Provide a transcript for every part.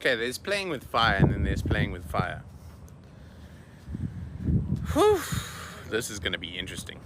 Okay, there's playing with fire and then there's playing with fire. Whew, this is going to be interesting.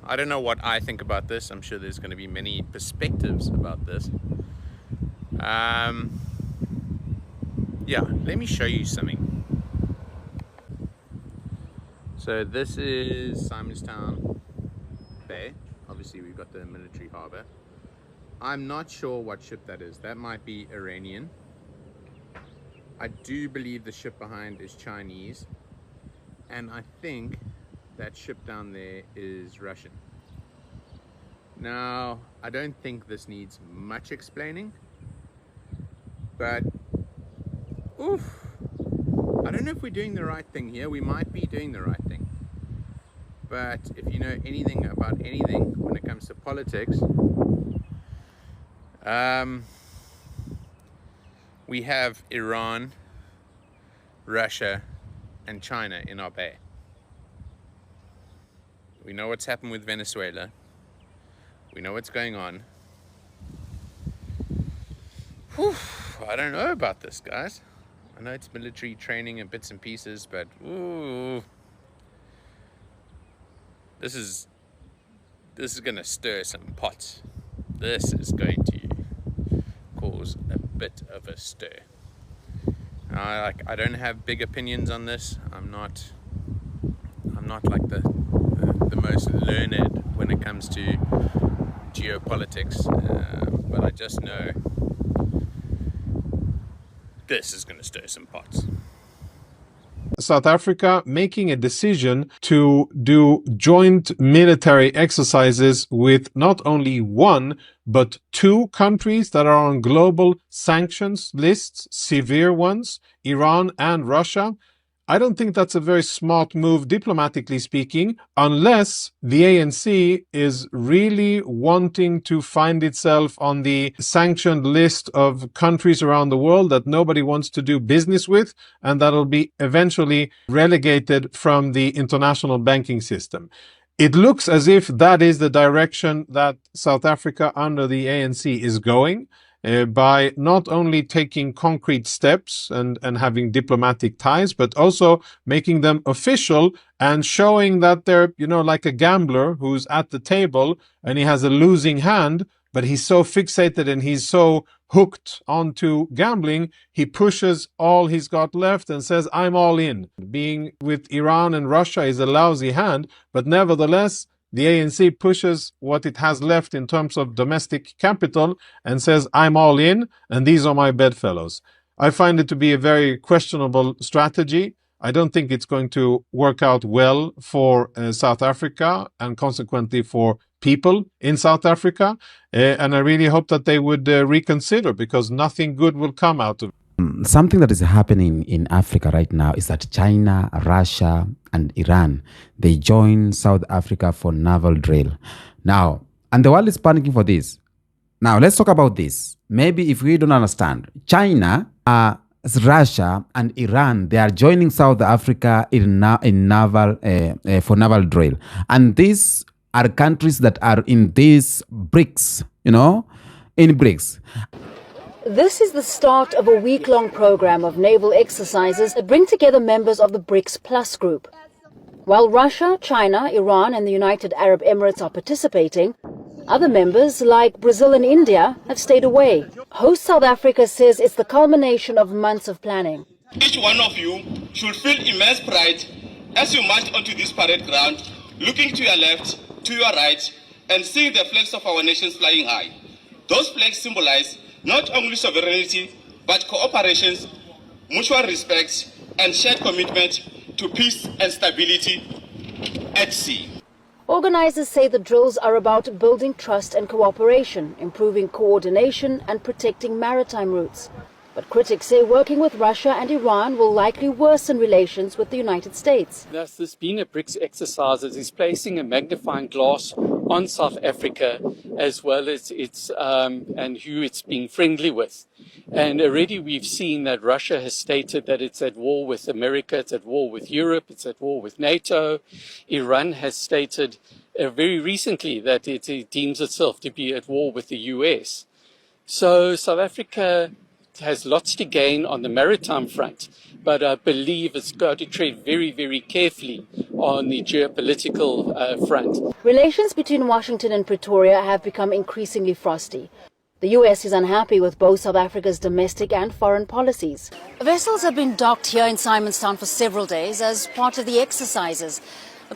I don't know what I think about this. I'm sure there's going to be many perspectives about this. Yeah, let me show you something. So this is Simonstown Bay. Obviously we've got the military harbor. I'm not sure what ship that is. That might be Iranian. I do believe the ship behind is Chinese. And I think that ship down there is Russian. Now, I don't think this needs much explaining, but oof, I don't know if we're doing the right thing here. We might be doing the right thing. But if you know anything about anything when it comes to politics, we have Iran, Russia, and China in our bay. We know what's happened with Venezuela. We know what's going on. Whew, I don't know about this, guys. I know it's military training and bits and pieces, but ooh, this is gonna stir some pots. This is going to cause a bit of a stir. I don't have big opinions on this. I'm not like the most learned when it comes to geopolitics, but I just know this is going to stir some pots. South Africa making a decision to do joint military exercises with not only one, but two countries that are on global sanctions lists, severe ones, Iran and Russia. I don't think that's a very smart move, diplomatically speaking, unless the ANC is really wanting to find itself on the sanctioned list of countries around the world that nobody wants to do business with, and that'll be eventually relegated from the international banking system. It looks as if that is the direction that South Africa under the ANC is going. By not only taking concrete steps and having diplomatic ties, but also making them official and showing that they're, like a gambler who's at the table and he has a losing hand, but he's so fixated and he's so hooked onto gambling, he pushes all he's got left and says, I'm all in. Being with Iran and Russia is a lousy hand, but nevertheless, the ANC pushes what it has left in terms of domestic capital and says, I'm all in, and these are my bedfellows. I find it to be a very questionable strategy. I don't think it's going to work out well for South Africa and consequently for people in South Africa. And I really hope that they would reconsider, because nothing good will come out of it. Something that is happening in Africa right now is that China, Russia, and Iran, they join South Africa for naval drill. Now, and the world is panicking for this. Now, let's talk about this. Maybe if we don't understand, China, Russia, and Iran, they are joining South Africa in naval for naval drill. And these are countries that are in these BRICS, in BRICS. This is the start of a week-long program of naval exercises that bring together members of the BRICS Plus group. While Russia, China, Iran and the United Arab Emirates are participating, other members like Brazil and India have stayed away. Host South Africa says it's the culmination of months of planning. Each one of you should feel immense pride as you march onto this parade ground, looking to your left, to your right, and seeing the flags of our nations flying high. Those flags symbolize not only sovereignty, but cooperation, mutual respect, and shared commitment to peace and stability at sea. Organizers say the drills are about building trust and cooperation, improving coordination and protecting maritime routes. But critics say working with Russia and Iran will likely worsen relations with the United States. Thus, this being a BRICS exercise is placing a magnifying glass on South Africa, as well as its and who it's being friendly with. And already we've seen that Russia has stated that it's at war with America, it's at war with Europe, it's at war with NATO. Iran has stated very recently that it deems itself to be at war with the US. So South Africa has lots to gain on the maritime front, but I believe it's got to tread very, very carefully on the geopolitical front. Relations between Washington and Pretoria have become increasingly frosty. The US is unhappy with both South Africa's domestic and foreign policies. Vessels have been docked here in Simonstown for several days as part of the exercises.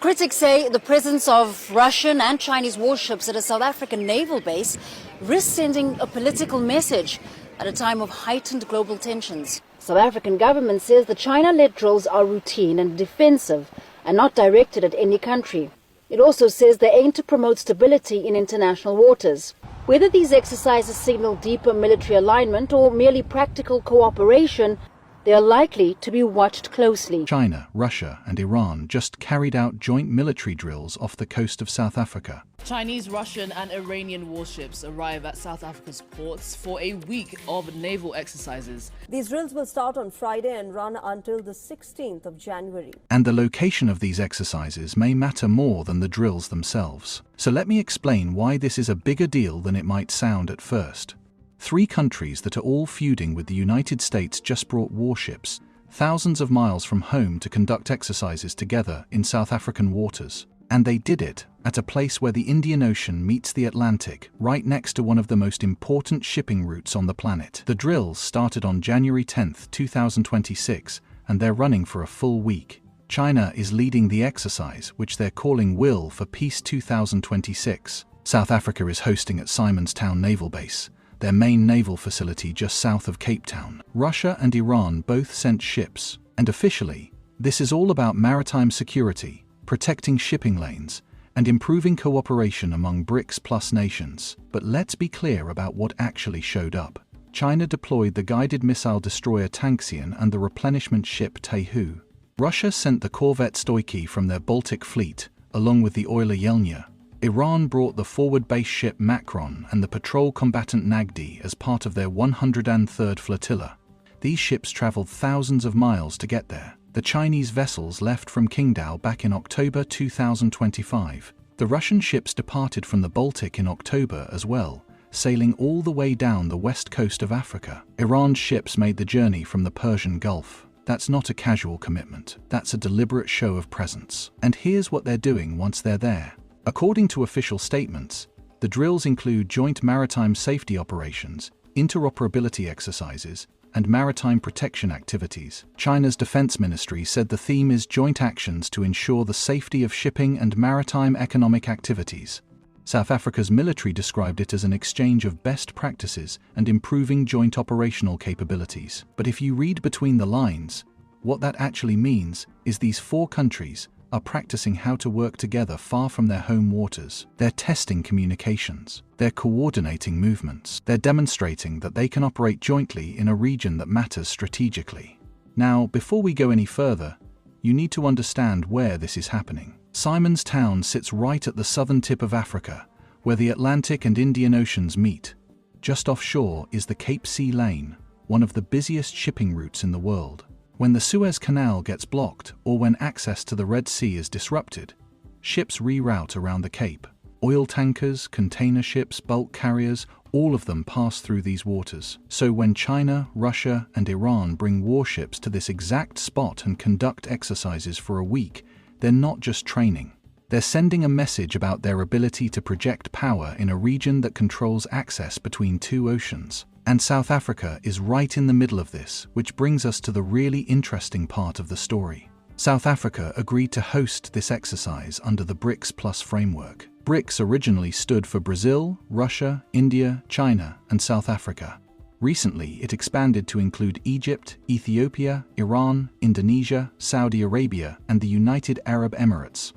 Critics say the presence of Russian and Chinese warships at a South African naval base risks sending a political message at a time of heightened global tensions. South African government says the China-led drills are routine and defensive and not directed at any country. It also says they aim to promote stability in international waters. Whether these exercises signal deeper military alignment or merely practical cooperation, they are likely to be watched closely. China, Russia and Iran just carried out joint military drills off the coast of South Africa. Chinese, Russian and Iranian warships arrive at South Africa's ports for a week of naval exercises. These drills will start on Friday and run until the 16th of January. And the location of these exercises may matter more than the drills themselves. So let me explain why this is a bigger deal than it might sound at first. 3 countries that are all feuding with the United States just brought warships thousands of miles from home to conduct exercises together in South African waters. And they did it at a place where the Indian Ocean meets the Atlantic, right next to one of the most important shipping routes on the planet. The drills started on January 10, 2026, and they're running for a full week. China is leading the exercise, which they're calling Will for Peace 2026. South Africa is hosting at Simonstown Naval Base, their main naval facility just south of Cape Town. Russia and Iran both sent ships, and officially, this is all about maritime security, protecting shipping lanes, and improving cooperation among BRICS plus nations. But let's be clear about what actually showed up. China deployed the guided missile destroyer Tangxian and the replenishment ship Taihu. Russia sent the corvette Stoichi from their Baltic fleet, along with the oiler Yelnya. Iran brought the forward base ship Makron and the patrol combatant Nagdi as part of their 103rd flotilla. These ships traveled thousands of miles to get there. The Chinese vessels left from Qingdao back in October 2025. The Russian ships departed from the Baltic in October as well, sailing all the way down the west coast of Africa. Iran's ships made the journey from the Persian Gulf. That's not a casual commitment. That's a deliberate show of presence. And here's what they're doing once they're there. According to official statements, the drills include joint maritime safety operations, interoperability exercises, and maritime protection activities. China's defense ministry said the theme is joint actions to ensure the safety of shipping and maritime economic activities. South Africa's military described it as an exchange of best practices and improving joint operational capabilities. But if you read between the lines, what that actually means is these 4 countries are practicing how to work together far from their home waters. They're testing communications. They're coordinating movements. They're demonstrating that they can operate jointly in a region that matters strategically. Now, before we go any further, you need to understand where this is happening. Simonstown sits right at the southern tip of Africa, where the Atlantic and Indian Oceans meet. Just offshore is the Cape Sea Lane, one of the busiest shipping routes in the world. When the Suez Canal gets blocked or when access to the Red Sea is disrupted, ships reroute around the Cape. Oil tankers, container ships, bulk carriers, all of them pass through these waters. So when China, Russia, and Iran bring warships to this exact spot and conduct exercises for a week, they're not just training. They're sending a message about their ability to project power in a region that controls access between 2 oceans. And South Africa is right in the middle of this, which brings us to the really interesting part of the story. South Africa agreed to host this exercise under the BRICS Plus framework. BRICS originally stood for Brazil, Russia, India, China, and South Africa. Recently, it expanded to include Egypt, Ethiopia, Iran, Indonesia, Saudi Arabia, and the United Arab Emirates.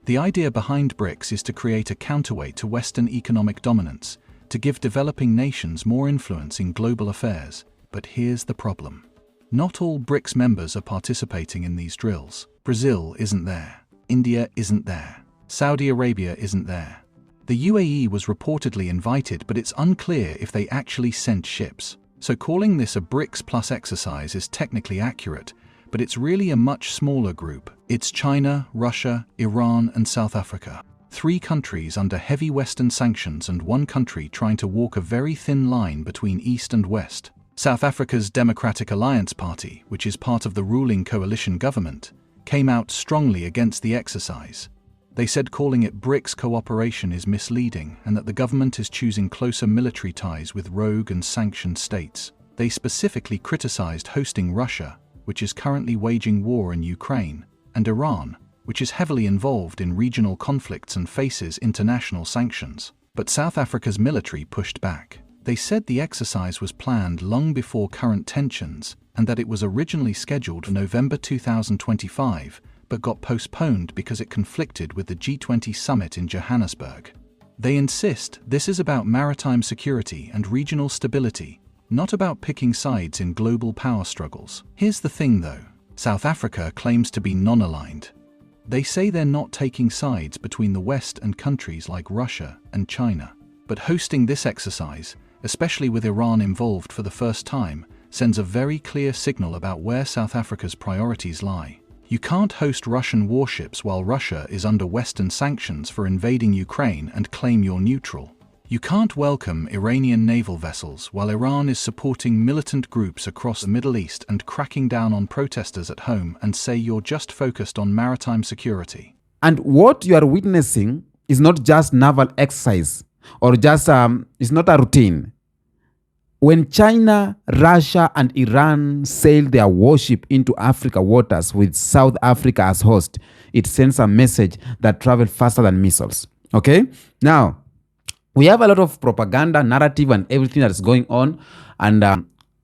The idea behind BRICS is to create a counterweight to Western economic dominance, to give developing nations more influence in global affairs. But here's the problem. Not all BRICS members are participating in these drills. Brazil isn't there. India isn't there. Saudi Arabia isn't there. The UAE was reportedly invited, but it's unclear if they actually sent ships. So calling this a BRICS Plus exercise is technically accurate, but it's really a much smaller group. It's China, Russia, Iran, and South Africa. 3 countries under heavy Western sanctions and 1 country trying to walk a very thin line between East and West. South Africa's Democratic Alliance Party, which is part of the ruling coalition government, came out strongly against the exercise. They said calling it BRICS cooperation is misleading and that the government is choosing closer military ties with rogue and sanctioned states. They specifically criticized hosting Russia, which is currently waging war in Ukraine, and Iran, which is heavily involved in regional conflicts and faces international sanctions. But South Africa's military pushed back. They said the exercise was planned long before current tensions and that it was originally scheduled for November 2025, but got postponed because it conflicted with the G20 summit in Johannesburg. They insist this is about maritime security and regional stability, not about picking sides in global power struggles. Here's the thing though, South Africa claims to be non-aligned. They say they're not taking sides between the West and countries like Russia and China. But hosting this exercise, especially with Iran involved for the first time, sends a very clear signal about where South Africa's priorities lie. You can't host Russian warships while Russia is under Western sanctions for invading Ukraine and claim you're neutral. You can't welcome Iranian naval vessels while Iran is supporting militant groups across the Middle East and cracking down on protesters at home and say you're just focused on maritime security. And what you are witnessing is not just naval exercise or just, it's not a routine. When China, Russia, and Iran sail their warship into Africa waters with South Africa as host, it sends a message that travels faster than missiles. Okay? Now, we have a lot of propaganda, narrative, and everything that is going on. And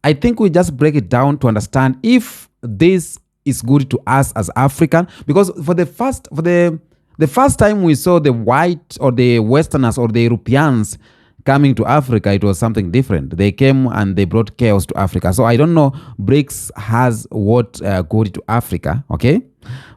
I think we just break it down to understand if this is good to us as African. Because for the first time we saw the white or the Westerners or the Europeans coming to Africa, it was something different. They came and they brought chaos to Africa. So I don't know BRICS has what good to Africa, okay?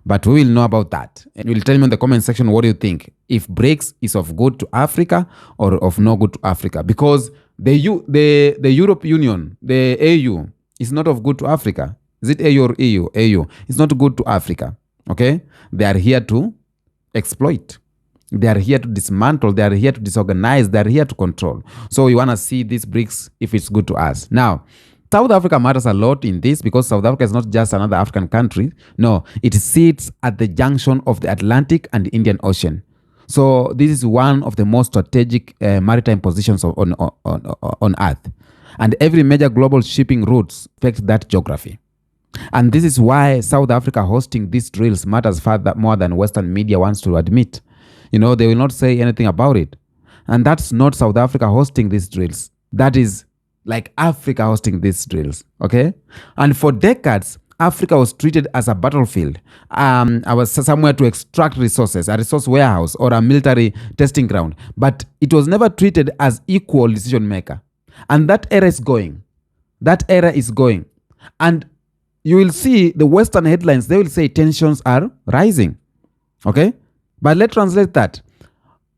But we will know about that. And you will tell me in the comment section what do you think. If BRICS is of good to Africa or of no good to Africa. Because the Europe Union, the AU, is not of good to Africa. Is it AU or EU? AU. It's not good to Africa, okay? They are here to exploit. They are here to dismantle. They are here to disorganize. They are here to control. So we want to see this BRICS if it's good to us. Now, South Africa matters a lot in this because South Africa is not just another African country. No, it sits at the junction of the Atlantic and the Indian Ocean. So this is one of the most strategic maritime positions on Earth. And every major global shipping routes affect that geography. And this is why South Africa hosting these drills matters far more than Western media wants to admit. You know, they will not say anything about it. And that's not South Africa hosting these drills. That is like Africa hosting these drills, okay? And for decades, Africa was treated as a battlefield. I was somewhere to extract resources, a resource warehouse or a military testing ground. But it was never treated as equal decision maker. And that era is going. That era is going. And you will see the Western headlines, they will say tensions are rising, okay? But let's translate that.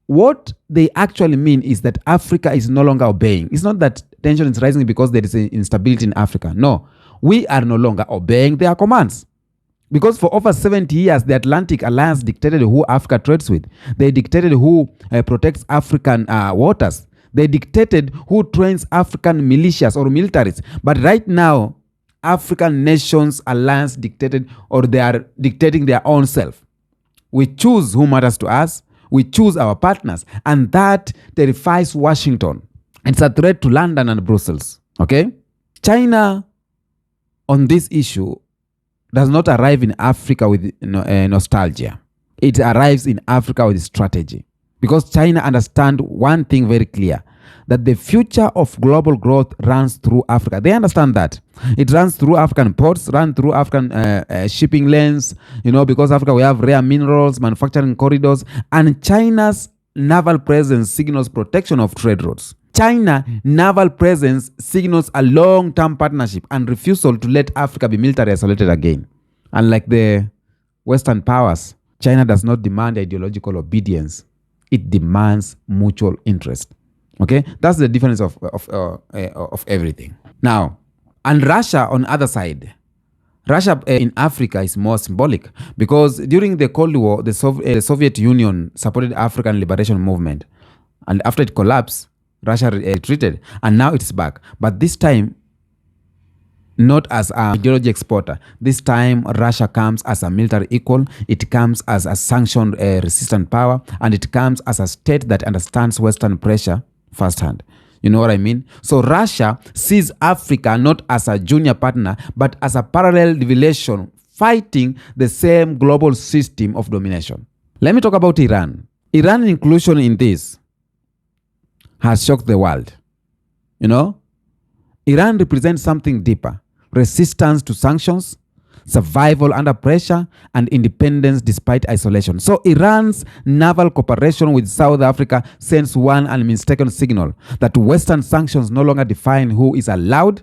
What they actually mean is that Africa is no longer obeying. It's not that tension is rising because there is instability in Africa. No, we are no longer obeying their commands. Because for over 70 years, the Atlantic Alliance dictated who Africa trades with. They dictated who protects African waters. They dictated who trains African militias or militaries. But right now, African nations alliance dictated or they are dictating their own self. We choose who matters to us. We choose our partners. And that terrifies Washington. It's a threat to London and Brussels. Okay? China, on this issue, does not arrive in Africa with nostalgia. It arrives in Africa with strategy. Because China understands one thing very clear, that the future of global growth runs through Africa. They understand that. It runs through African ports, runs through African shipping lanes, because Africa, we have rare minerals, manufacturing corridors, and China's naval presence signals protection of trade routes. China naval presence signals a long-term partnership and refusal to let Africa be military isolated again. Unlike the Western powers, China does not demand ideological obedience. It demands mutual interest. Okay, that's the difference of everything. Now, and Russia on the other side, Russia in Africa is more symbolic because during the Cold War, the Soviet Union supported African liberation movement, and after it collapsed, Russia retreated, and now it's back. But this time, not as an ideology exporter. This time, Russia comes as a military equal, it comes as a sanctioned resistant power, and it comes as a state that understands Western pressure firsthand. You know what I mean? So Russia sees Africa not as a junior partner, but as a parallel deviation fighting the same global system of domination. Let me talk about Iran. Iran's inclusion in this has shocked the world. You know, Iran represents something deeper: resistance to sanctions, survival under pressure, and independence despite isolation. So Iran's naval cooperation with South Africa sends one unmistaken signal that Western sanctions no longer define who is allowed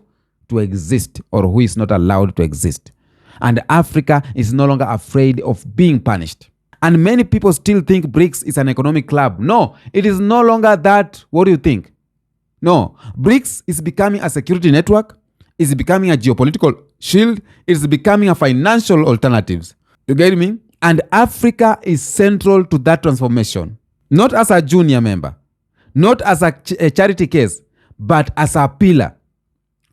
to exist or who is not allowed to exist. And Africa is no longer afraid of being punished. And many people still think BRICS is an economic club. No, it is no longer that. What do you think? No, BRICS is becoming a security network, is becoming a geopolitical shield, is becoming a financial alternatives. You get me? And Africa is central to that transformation. Not as a junior member, not as a charity case, but as a pillar.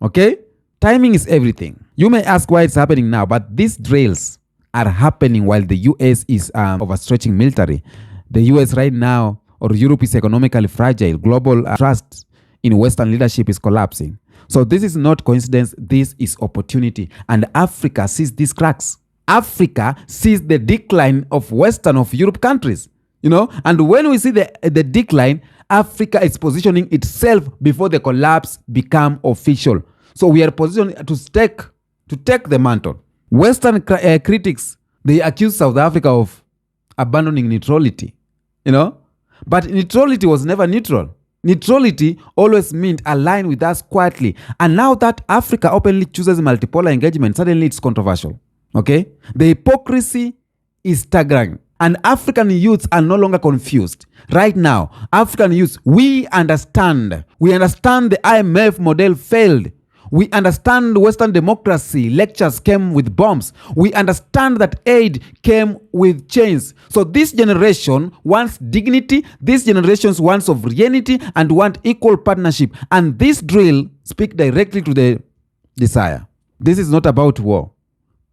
Okay? Timing is everything. You may ask why it's happening now, but these drills are happening while the US is overstretching military. The US right now, or Europe, is economically fragile. Global trust in Western leadership is collapsing. So this is not coincidence, this is opportunity. And Africa sees these cracks. Africa sees the decline of Western, of Europe countries. You know, and when we see the decline, Africa is positioning itself before the collapse become official. So we are positioned to take the mantle. Western critics, they accuse South Africa of abandoning neutrality, you know, but neutrality was never neutral. Neutrality always meant align with us quietly. And now that Africa openly chooses multipolar engagement, suddenly it's controversial. Okay? The hypocrisy is staggering. And African youths are no longer confused. Right now, African youths, we understand. We understand the IMF model failed. We understand Western democracy lectures came with bombs. We understand that aid came with chains. So this generation wants dignity. This generation wants sovereignty and want equal partnership. And this drill speaks directly to the desire. This is not about war.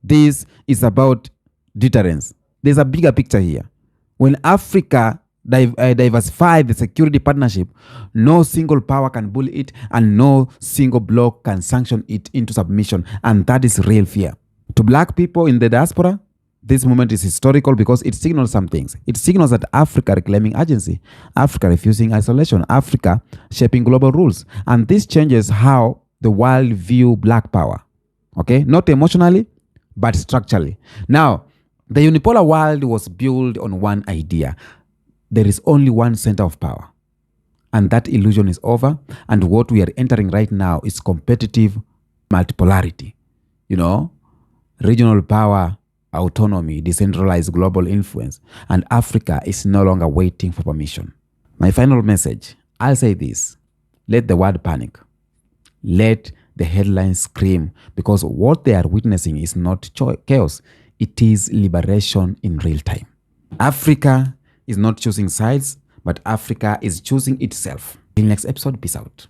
This is about deterrence. There's a bigger picture here. When Africa diversify the security partnership, no single power can bully it and no single bloc can sanction it into submission. And that is real fear. To black people in the diaspora, this moment is historical because it signals some things. It signals that Africa reclaiming agency, Africa refusing isolation, Africa shaping global rules. And this changes how the world view black power. Okay? Not emotionally, but structurally. Now, the unipolar world was built on one idea. There is only one center of power. And that illusion is over. And what we are entering right now is competitive multipolarity. You know, regional power, autonomy, decentralized global influence. And Africa is no longer waiting for permission. My final message, I'll say this. Let the world panic. Let the headlines scream. Because what they are witnessing is not chaos. It is liberation in real time. Africa is not choosing sides, but Africa is choosing itself. In the next episode, peace out.